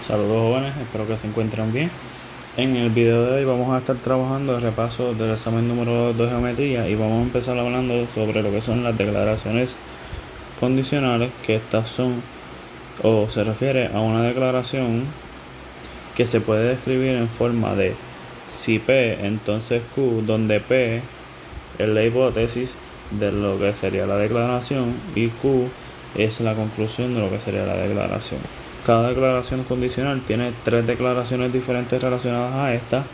Saludos jóvenes, espero que se encuentren bien. En el video de hoy vamos a estar trabajando el repaso del examen número 2 de geometría y vamos a empezar hablando sobre lo que son las declaraciones condicionales, que estas son o se refiere a una declaración que se puede describir en forma de si P, entonces Q, donde P es la hipótesis de lo que sería la declaración y Q es la conclusión de lo que sería la declaración. Cada declaración condicional tiene tres declaraciones diferentes relacionadas a esta.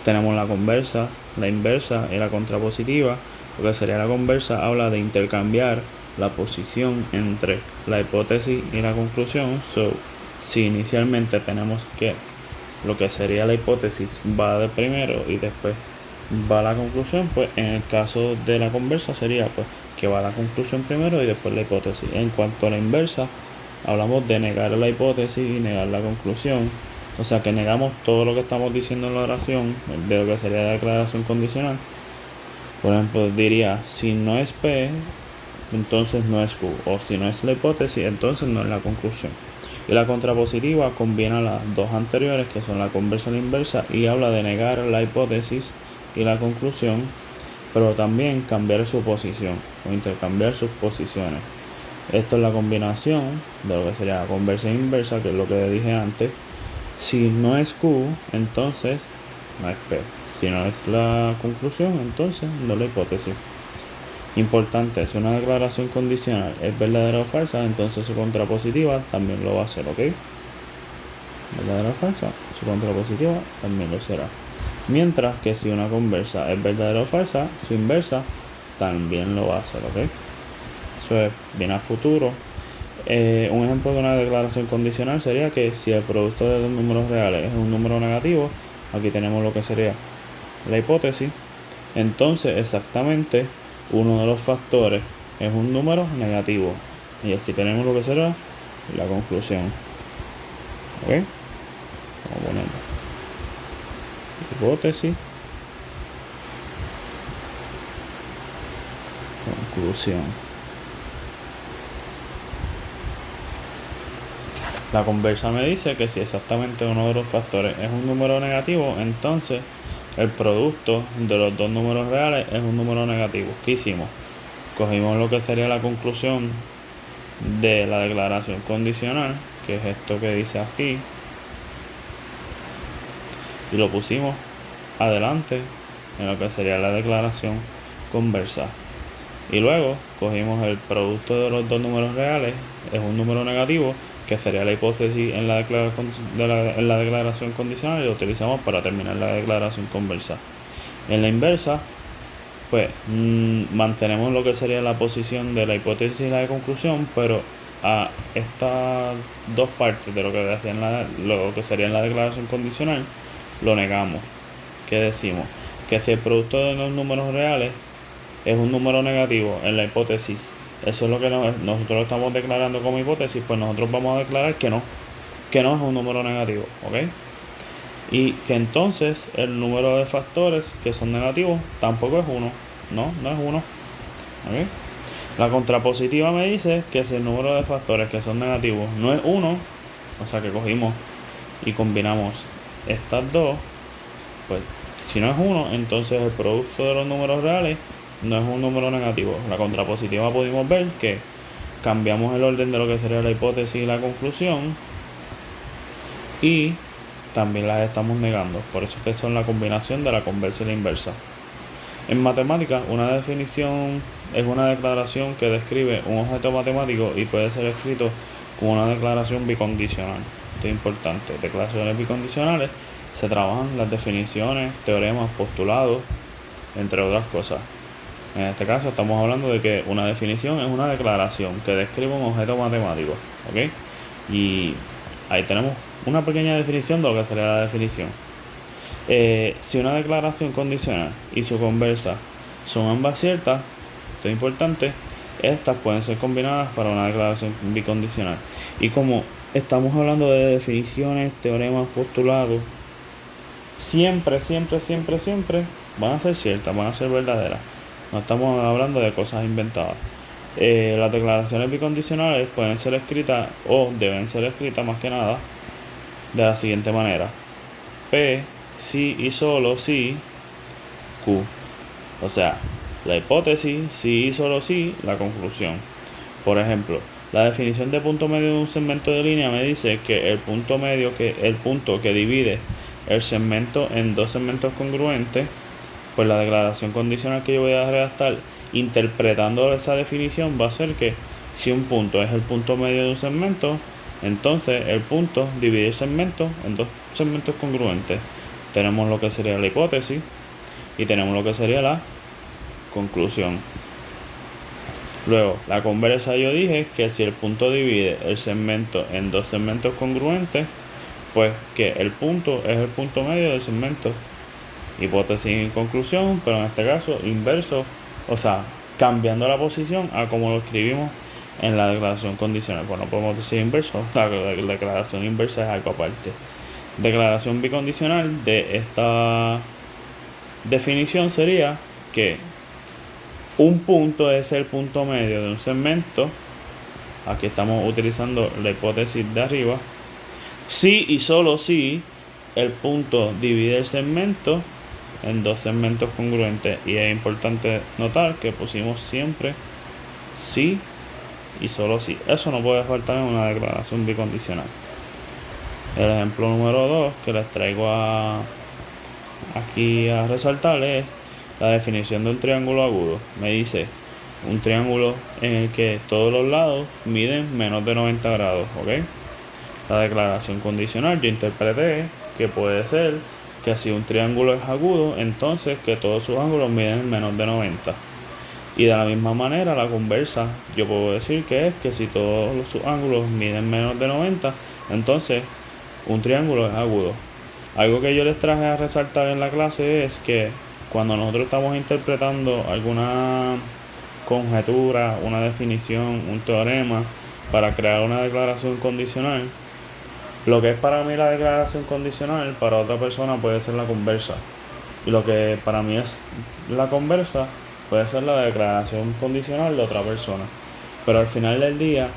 Tenemos la conversa, la inversa y la contrapositiva. Lo que sería la conversa habla de intercambiar la posición entre la hipótesis y la conclusión. Si inicialmente tenemos que lo que sería la hipótesis va de primero y después va la conclusión, pues en el caso de la conversa sería pues que va la conclusión primero y después la hipótesis. En cuanto a la inversa, hablamos de negar la hipótesis y negar la conclusión. O sea que negamos todo lo que estamos diciendo en la oración de lo que sería la declaración condicional. Por ejemplo, diría, si no es P, entonces no es Q. O si no es la hipótesis, entonces no es la conclusión. Y la contrapositiva combina las dos anteriores, que son la conversa y la inversa, y habla de negar la hipótesis y la conclusión, pero también cambiar su posición o intercambiar sus posiciones. Esto es la combinación de lo que sería la conversa e inversa, que es lo que dije antes. Si no es Q, entonces no es P. Si no es la conclusión, entonces no es la hipótesis. Importante, si una declaración condicional es verdadera o falsa, entonces su contrapositiva también lo va a ser, ¿ok? Verdadera o falsa, su contrapositiva también lo será. Mientras que si una conversa es verdadera o falsa, su inversa también lo va a hacer, ¿ok? Eso es bien a futuro. Un ejemplo de una declaración condicional sería que si el producto de dos números reales es un número negativo, aquí tenemos lo que sería la hipótesis, entonces exactamente uno de los factores es un número negativo. Y aquí tenemos lo que será la conclusión. ¿Ok? Vamos a poner hipótesis, conclusión. La conversa me dice que si exactamente uno de los factores es un número negativo, entonces el producto de los dos números reales es un número negativo. ¿Qué hicimos? Cogimos lo que sería la conclusión de la declaración condicional, que es esto que dice aquí, y lo pusimos adelante en lo que sería la declaración conversa. Y luego cogimos el producto de los dos números reales, es un número negativo, que sería la hipótesis en la declaración condicional, y lo utilizamos para terminar la declaración conversa. En la inversa, pues mantenemos lo que sería la posición de la hipótesis y la de conclusión, pero a estas dos partes de lo que sería en la declaración condicional lo negamos. ¿Qué decimos? Que si el producto de los números reales es un número negativo en la hipótesis, eso es lo que nosotros lo estamos declarando como hipótesis, pues nosotros vamos a declarar que no es un número negativo, ¿ok? Y que entonces el número de factores que son negativos tampoco es 1, no es 1, ¿ok? La contrapositiva me dice que si el número de factores que son negativos no es 1, o sea que cogimos y combinamos estas dos, pues si no es 1, entonces el producto de los números reales no es un número negativo. La contrapositiva pudimos ver que cambiamos el orden de lo que sería la hipótesis y la conclusión y también las estamos negando. Por eso es que son la combinación de la conversa y la inversa. En matemáticas, una definición es una declaración que describe un objeto matemático y puede ser escrito como una declaración bicondicional. Esto es importante. Declaraciones bicondicionales se trabajan las definiciones, teoremas, postulados, entre otras cosas. En este caso estamos hablando de que una definición es una declaración que describe un objeto matemático, ¿ok? Y ahí tenemos una pequeña definición de lo que sería la definición. Si una declaración condicional y su conversa son ambas ciertas, esto es importante, estas pueden ser combinadas para una declaración bicondicional. Y como estamos hablando de definiciones, teoremas, postulados, siempre van a ser ciertas, van a ser verdaderas. No estamos hablando de cosas inventadas. Las declaraciones bicondicionales pueden ser escritas o deben ser escritas más que nada de la siguiente manera: P si y solo si Q. O sea, la hipótesis, si y solo si la conclusión. Por ejemplo, la definición de punto medio de un segmento de línea me dice que el punto que divide el segmento en dos segmentos congruentes. Pues la declaración condicional que yo voy a redactar interpretando esa definición va a ser que si un punto es el punto medio de un segmento, entonces el punto divide el segmento en dos segmentos congruentes. Tenemos lo que sería la hipótesis y tenemos lo que sería la conclusión. Luego, la conversa, yo dije que si el punto divide el segmento en dos segmentos congruentes, pues que el punto es el punto medio del segmento. Hipótesis y conclusión, pero en este caso inverso, o sea, cambiando la posición a como lo escribimos en la declaración condicional. Bueno, podemos decir inverso, la declaración inversa es algo aparte. Declaración bicondicional de esta definición sería que un punto es el punto medio de un segmento. Aquí estamos utilizando la hipótesis de arriba. Si y solo si el punto divide el segmento en dos segmentos congruentes, y es importante notar que pusimos siempre si y solo si. Eso no puede faltar en una declaración bicondicional. El ejemplo número 2 que les traigo aquí a resaltar es la definición de un triángulo agudo. Me dice un triángulo en el que todos los lados miden menos de 90 grados, ¿ok? La declaración condicional yo interpreté que puede ser que si un triángulo es agudo, entonces que todos sus ángulos miden menos de 90. Y de la misma manera, la conversa, yo puedo decir que es que si todos sus ángulos miden menos de 90, entonces un triángulo es agudo. Algo que yo les traje a resaltar en la clase es que cuando nosotros estamos interpretando alguna conjetura, una definición, un teorema, para crear una declaración condicional, lo que es para mí la declaración condicional, para otra persona puede ser la conversa. Y lo que para mí es la conversa, puede ser la declaración condicional de otra persona. Pero al final del día,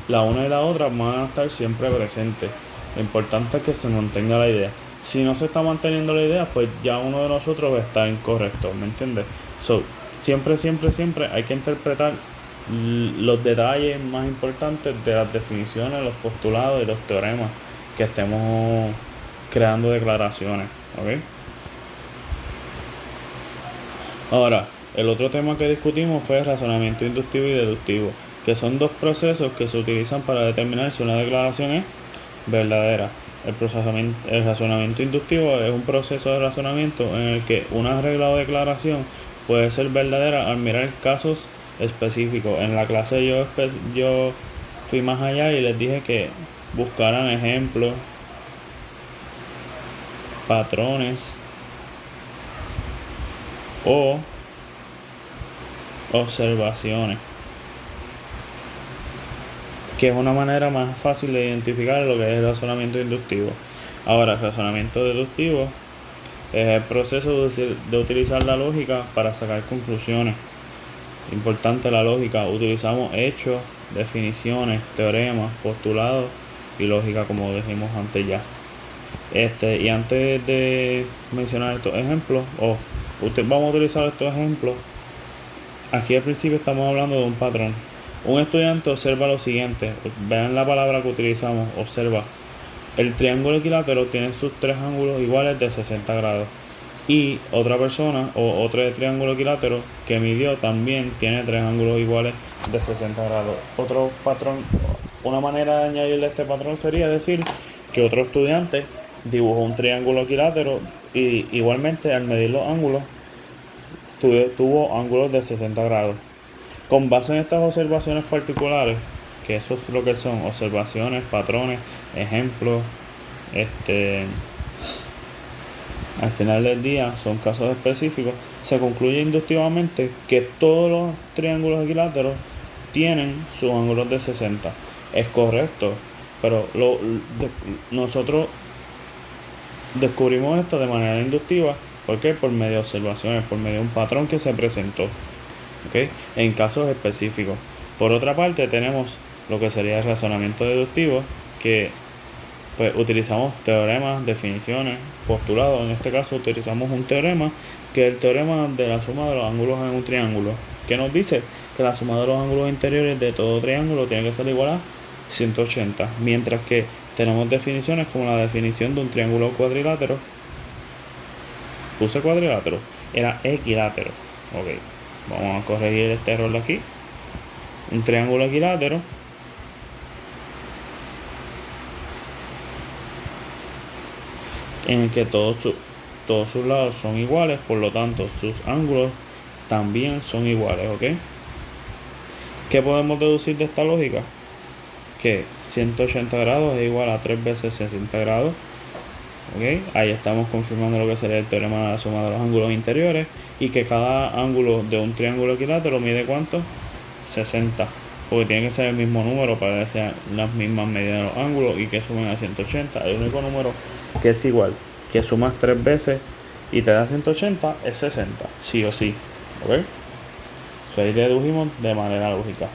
la una y la otra van a estar siempre presentes. Lo importante es que se mantenga la idea. Si no se está manteniendo la idea, pues ya uno de nosotros está incorrecto, ¿me entiendes? Siempre hay que interpretar los detalles más importantes de las definiciones, los postulados y los teoremas que estemos creando declaraciones, ¿ok? Ahora, el otro tema que discutimos fue razonamiento inductivo y deductivo, que son dos procesos que se utilizan para determinar si una declaración es verdadera. El razonamiento inductivo es un proceso de razonamiento en el que una regla o declaración puede ser verdadera al mirar casos específicos. En la clase yo fui más allá y les dije que buscaran ejemplos, patrones o observaciones, que es una manera más fácil de identificar lo que es el razonamiento inductivo. Ahora, el razonamiento deductivo es el proceso de utilizar la lógica para sacar conclusiones. Importante la lógica, utilizamos hechos, definiciones, teoremas, postulados y lógica, como dijimos antes ya. Y antes de mencionar estos ejemplos, vamos a utilizar estos ejemplos. Aquí al principio estamos hablando de un patrón. Un estudiante observa lo siguiente. Vean la palabra que utilizamos, observa. El triángulo equilátero tiene sus tres ángulos iguales de 60 grados. Y otra persona o otro triángulo equilátero que midió también tiene tres ángulos iguales de 60 grados. Otro patrón, una manera de añadirle este patrón sería decir que otro estudiante dibujó un triángulo equilátero y igualmente al medir los ángulos tuvo ángulos de 60 grados. Con base en estas observaciones particulares, que eso es lo que son observaciones, patrones, ejemplos, al final del día son casos específicos, se concluye inductivamente que todos los triángulos equiláteros tienen sus ángulos de 60. Es correcto, pero nosotros descubrimos esto de manera inductiva. ¿Por qué? Por medio de observaciones, por medio de un patrón que se presentó, ¿okay? En casos específicos. Por otra parte, tenemos lo que sería el razonamiento deductivo, que pues utilizamos teoremas, definiciones, postulados. En este caso utilizamos un teorema, que es el teorema de la suma de los ángulos en un triángulo, que nos dice que la suma de los ángulos interiores de todo triángulo tiene que ser igual a 180, mientras que tenemos definiciones como la definición de un triángulo cuadrilátero. Puse cuadrilátero, era equilátero. Ok, vamos a corregir este error de aquí. Un triángulo equilátero en el que todos sus lados son iguales, por lo tanto sus ángulos también son iguales. ¿Ok? ¿Qué podemos deducir de esta lógica? Que 180 grados es igual a 3 veces 60 grados. ¿Ok? Ahí estamos confirmando lo que sería el teorema de la suma de los ángulos interiores, y que cada ángulo de un triángulo equilátero mide ¿cuánto? 60, porque tiene que ser el mismo número para que sean las mismas medidas de los ángulos y que sumen a 180. El único número que es igual, que sumas 3 veces y te da 180, es 60, sí o sí. ¿Ok? Eso ahí dedujimos de manera lógica.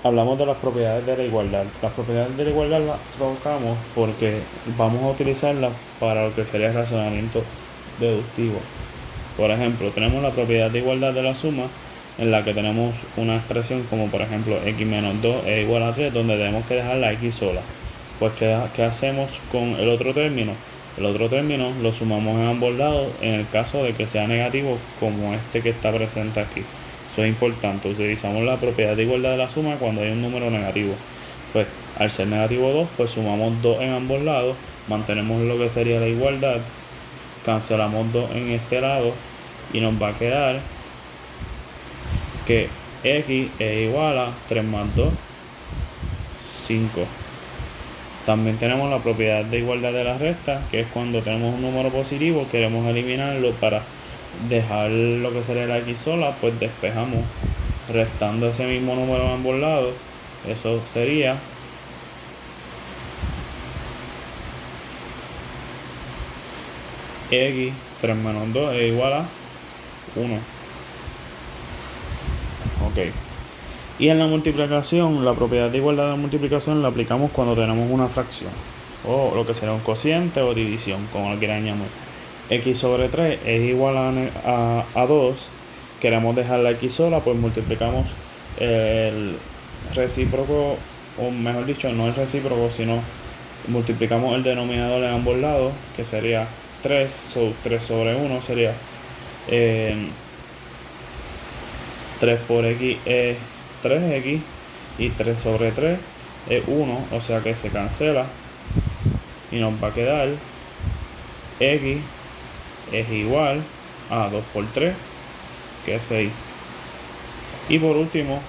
Hablamos de las propiedades de la igualdad. Las propiedades de la igualdad las tocamos porque vamos a utilizarlas para lo que sería el razonamiento deductivo. Por ejemplo, tenemos la propiedad de igualdad de la suma, en la que tenemos una expresión como por ejemplo x menos 2 es igual a 3, donde tenemos que dejar la x sola. Pues ¿qué hacemos con el otro término? El otro término lo sumamos en ambos lados en el caso de que sea negativo, como este que está presente aquí. Eso es importante. Utilizamos la propiedad de igualdad de la suma cuando hay un número negativo. Pues al ser negativo 2, pues sumamos 2 en ambos lados, mantenemos lo que sería la igualdad, cancelamos 2 en este lado y nos va a quedar que x es igual a 3 más 2, 5. También tenemos la propiedad de igualdad de la resta, que es cuando tenemos un número positivo, queremos eliminarlo para dejar lo que sería la x sola, pues despejamos restando ese mismo número a ambos lados. Eso sería x 3 menos 2 es igual a 1. Ok. Y en la multiplicación, la propiedad de igualdad de la multiplicación la aplicamos cuando tenemos una fracción, o lo que será un cociente o división, como lo quieran llamar. X sobre 3 es igual a 2. Queremos dejar la x sola, pues multiplicamos el recíproco, o mejor dicho, no el recíproco, sino multiplicamos el denominador en ambos lados, que sería 3. 3 sobre 1 sería 3 por x es 3x, y 3 sobre 3 es 1, o sea que se cancela y nos va a quedar x es igual a 2 por 3, que es 6. Y por último,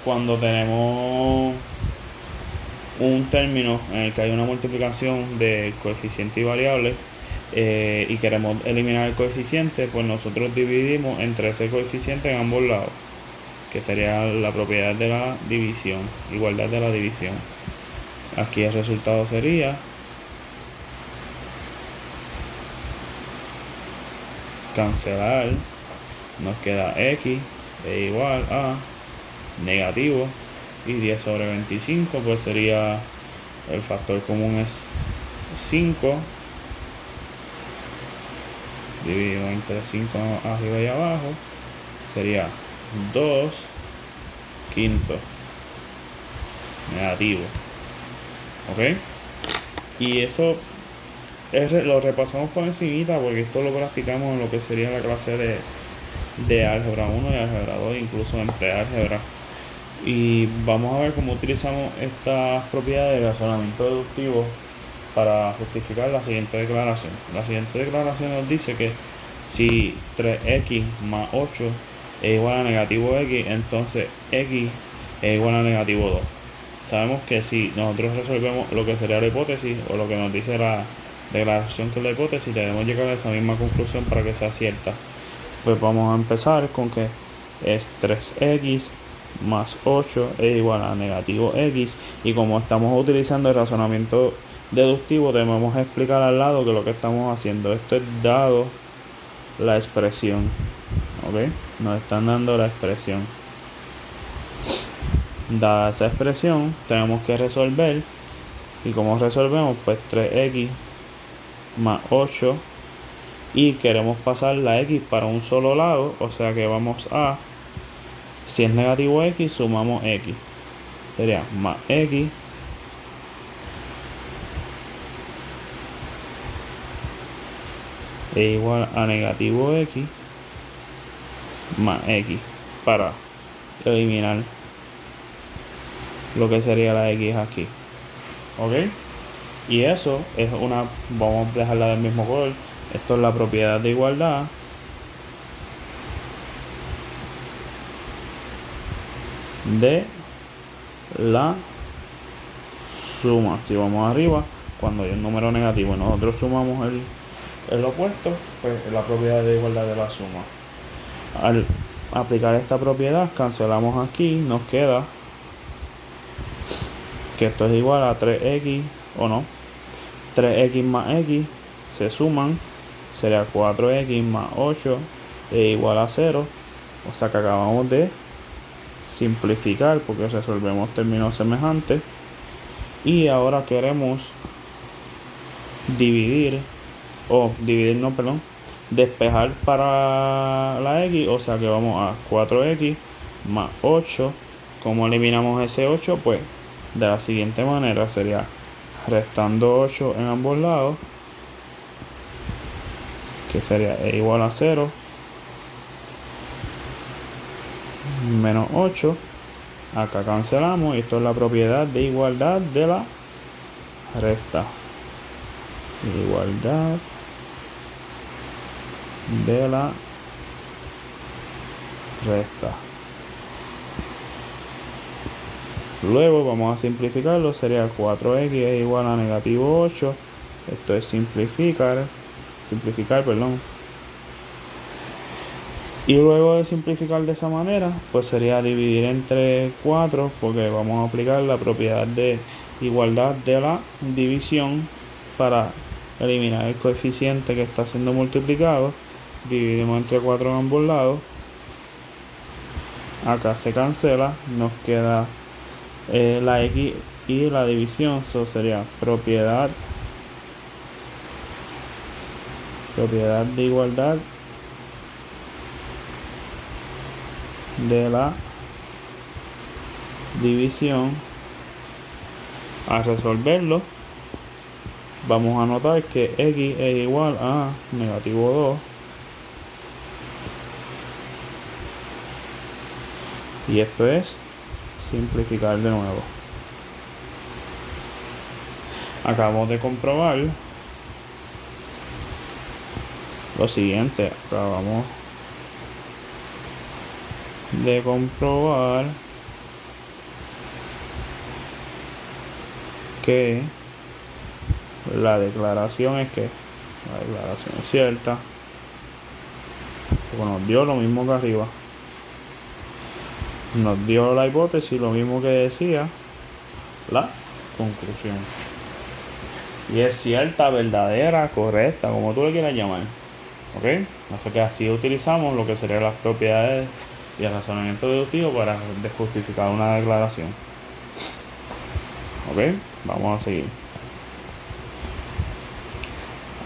cuando tenemos un término en el que hay una multiplicación de coeficiente y variable, y queremos eliminar el coeficiente, pues nosotros dividimos entre ese coeficiente en ambos lados, que sería la propiedad de la división, igualdad de la división. Aquí el resultado sería cancelar, nos queda x es igual a negativo, y 10 sobre 25, pues sería, el factor común es 5, dividido entre 5 arriba y abajo, sería 2 quintos negativo. Ok, y eso lo repasamos por encimita, porque esto lo practicamos en lo que sería la clase de álgebra 1 y álgebra 2, incluso en preálgebra. Y vamos a ver cómo utilizamos estas propiedades de razonamiento deductivo para justificar la siguiente declaración. La siguiente declaración nos dice que si 3x más 8 es igual a negativo x, entonces x es igual a negativo 2. Sabemos que si nosotros resolvemos lo que sería la hipótesis, o lo que nos dice la declaración que es la hipótesis, debemos llegar a esa misma conclusión para que sea cierta. Pues vamos a empezar con que es 3x más 8 es igual a negativo x, y como estamos utilizando el razonamiento deductivo, debemos explicar al lado que lo que estamos haciendo, esto es dado la expresión. Ok, nos están dando la expresión. Dada esa expresión, tenemos que resolver ¿Y cómo resolvemos? Pues 3x más 8. Y queremos pasar la x para un solo lado, o sea que vamos a, si es negativo x, sumamos x. Sería más x es igual a negativo x más x para eliminar lo que sería la x aquí. ¿Ok? Y eso es una, vamos a dejarla del mismo color. Esto es la propiedad de igualdad de la suma. Si vamos arriba, cuando hay un número negativo y nosotros sumamos el opuesto, pues es la propiedad de igualdad de la suma. Al aplicar esta propiedad, cancelamos aquí, nos queda que esto es igual a 3x, o no, 3x más x se suman, sería 4x más 8 es igual a 0. O sea que acabamos de simplificar porque resolvemos términos semejantes. Y ahora queremos despejar para la x, o sea que vamos a 4x más 8. ¿Cómo eliminamos ese 8? Pues de la siguiente manera, sería restando 8 en ambos lados, que sería e igual a 0 menos 8. Acá cancelamos y esto es la propiedad de igualdad de la resta. Igualdad de la resta. Luego vamos a simplificarlo, sería 4x es igual a negativo 8. Esto es simplificar, perdón. Y luego de simplificar de esa manera, pues sería dividir entre 4, porque vamos a aplicar la propiedad de igualdad de la división para eliminar el coeficiente que está siendo multiplicado. Dividimos entre 4 en ambos lados. Acá se cancela, nos queda la x y la división. Eso sería propiedad de igualdad de la división. A resolverlo, vamos a notar que x es igual a negativo 2. Y esto es simplificar de nuevo. Acabamos de comprobar lo siguiente. Acabamos de comprobar que la declaración es cierta, porque nos dio lo mismo que arriba, nos dio la hipótesis, lo mismo que decía la conclusión, y es cierta, verdadera, correcta, como tú le quieras llamar. ¿Ok? Así que así utilizamos lo que serían las propiedades y el razonamiento deductivo para justificar una declaración. ¿Ok? Vamos a seguir.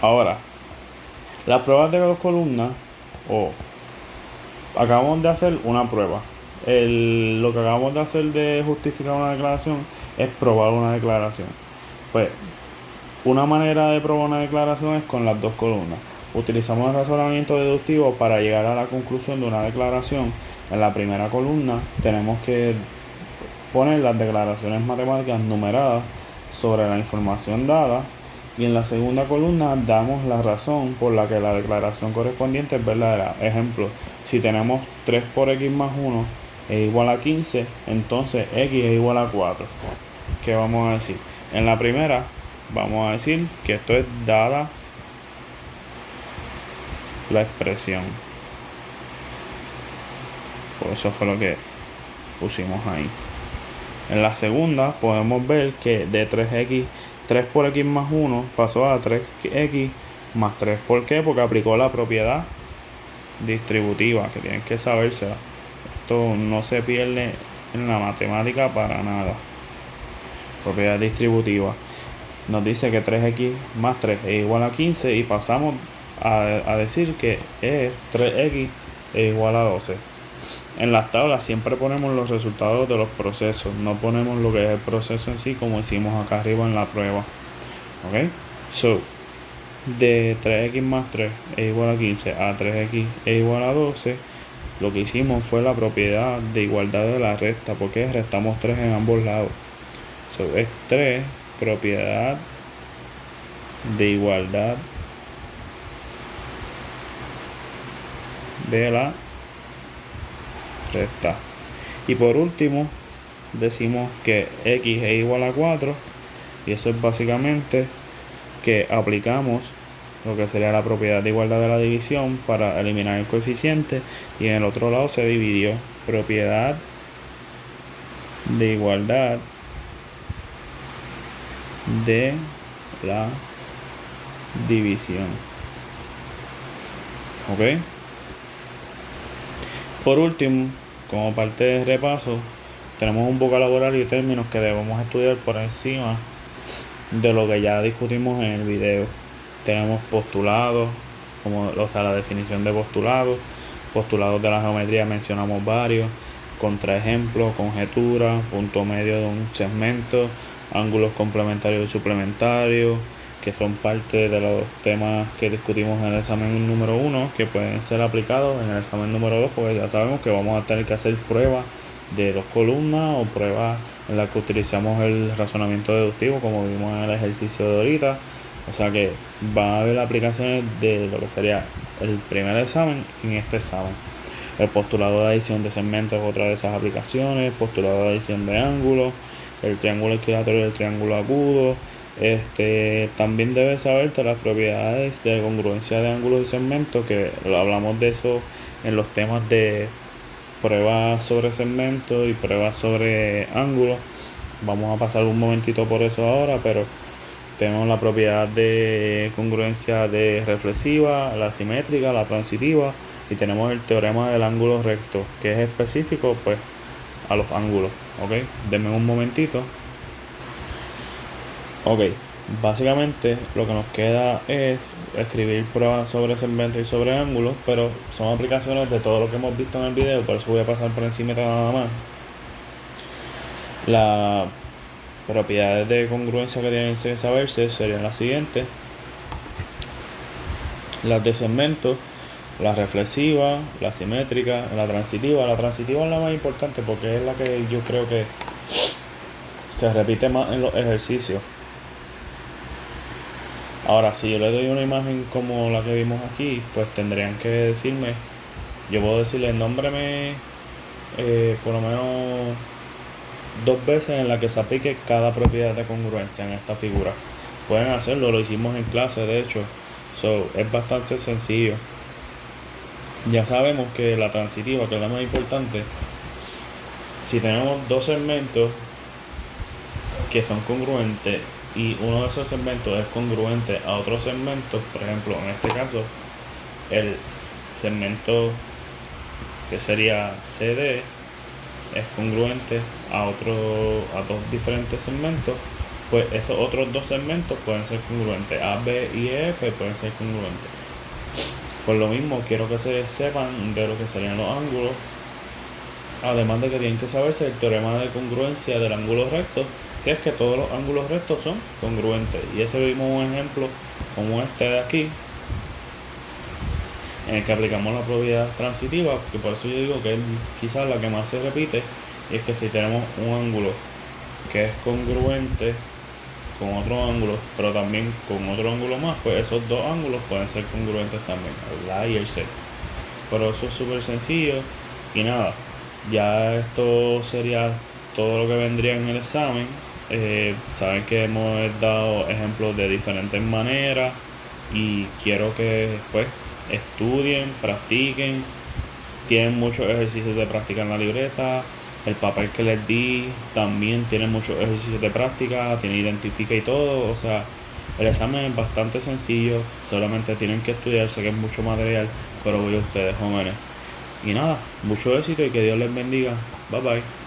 Ahora, las pruebas de 2 columnas, acabamos de hacer una prueba. Lo que acabamos de hacer de justificar una declaración es probar una declaración. Pues, una manera de probar una declaración es con las 2 columnas. Utilizamos el razonamiento deductivo para llegar a la conclusión de una declaración. En la primera columna tenemos que poner las declaraciones matemáticas numeradas sobre la información dada, y en la segunda columna damos la razón por la que la declaración correspondiente es verdadera. Ejemplo, si tenemos 3 por x más 1 es igual a 15, entonces x es igual a 4. ¿Qué vamos a decir? En la primera vamos a decir que esto es dada la expresión. Por eso fue lo que pusimos ahí. En la segunda podemos ver que de 3 por x más 1 pasó a 3x más 3. ¿Por qué? Porque aplicó la propiedad distributiva, que tienen que sabérsela. Esto no se pierde en la matemática para nada. Propiedad distributiva. nos dice que 3x más 3 es igual a 15 y pasamos a decir que es 3x es igual a 12. En las tablas siempre ponemos los resultados de los procesos, no ponemos lo que es el proceso en sí como hicimos acá arriba en la prueba. Ok, so de 3x más 3 es igual a 15 a 3x es igual a 12, lo que hicimos fue la propiedad de igualdad de la recta, porque restamos 3 en ambos lados. So es 3 propiedad de igualdad de la recta. Y por último decimos que x es igual a 4, y eso es básicamente que aplicamos lo que sería la propiedad de igualdad de la división para eliminar el coeficiente, y en el otro lado se dividió propiedad de igualdad de la división. Ok, por último, como parte de repaso, tenemos un vocabulario y términos que debemos estudiar por encima de lo que ya discutimos en el video. Tenemos postulados, la definición de postulados. Postulados de la geometría mencionamos varios: contraejemplo, conjetura, punto medio de un segmento, ángulos complementarios y suplementarios, que son parte de los temas que discutimos en el examen número 1, que pueden ser aplicados en el examen número 2, porque ya sabemos que vamos a tener que hacer pruebas de 2 columnas o pruebas en las que utilizamos el razonamiento deductivo, como vimos en el ejercicio de ahorita. O sea que van a haber aplicaciones de lo que sería el primer examen en este examen. El postulado de adición de segmentos es otra de esas aplicaciones. Postulado de adición de ángulos, el triángulo equilátero y el triángulo agudo. También debes saberte las propiedades de congruencia de ángulos y segmentos, que hablamos de eso en los temas de pruebas sobre segmentos y pruebas sobre ángulos. Vamos a pasar un momentito por eso ahora, pero tenemos la propiedad de congruencia de reflexiva, la simétrica, la transitiva, y tenemos el teorema del ángulo recto, que es específico pues a los ángulos. Ok, denme un momentito. Ok, básicamente lo que nos queda es escribir pruebas sobre segmentos y sobre ángulos, pero son aplicaciones de todo lo que hemos visto en el video, por eso voy a pasar por encima de nada más. Las propiedades de congruencia que tienen que saberse serían las siguientes: las de segmento, la reflexiva, la simétrica, la transitiva. La transitiva es la más importante porque es la que yo creo que se repite más en los ejercicios. Ahora, si yo le doy una imagen como la que vimos aquí, pues tendrían que decirme, yo puedo decirle, nómbreme por lo menos 2 veces en la que se aplique cada propiedad de congruencia en esta figura. Pueden hacerlo, lo hicimos en clase de hecho. Es bastante sencillo. Ya sabemos que la transitiva, que es la más importante, si tenemos 2 segmentos que son congruentes y uno de esos segmentos es congruente a otro segmento, por ejemplo en este caso el segmento que sería CD es congruente a 2 diferentes segmentos, pues esos otros 2 segmentos pueden ser congruentes. A, B y F pueden ser congruentes. Por lo mismo, quiero que se sepan de lo que serían los ángulos, además de que tienen que saberse el teorema de congruencia del ángulo recto, que es que todos los ángulos rectos son congruentes. Y ese vimos un ejemplo como este de aquí, en el que aplicamos la propiedad transitiva, que por eso yo digo que es quizás la que más se repite, y es que si tenemos un ángulo que es congruente con otro ángulo, pero también con otro ángulo más, pues esos 2 ángulos pueden ser congruentes también, el A y el C. Pero eso es súper sencillo. Y nada, ya esto sería todo lo que vendría en el examen. Saben que hemos dado ejemplos de diferentes maneras y quiero que pues estudien, practiquen. Tienen muchos ejercicios de práctica en la libreta. El papel que les di también tiene muchos ejercicios de práctica, tiene identifica y todo. O sea, el examen es bastante sencillo, solamente tienen que estudiar. Sé que es mucho material, pero voy a ustedes, jóvenes. Y nada, mucho éxito y que Dios les bendiga. Bye bye.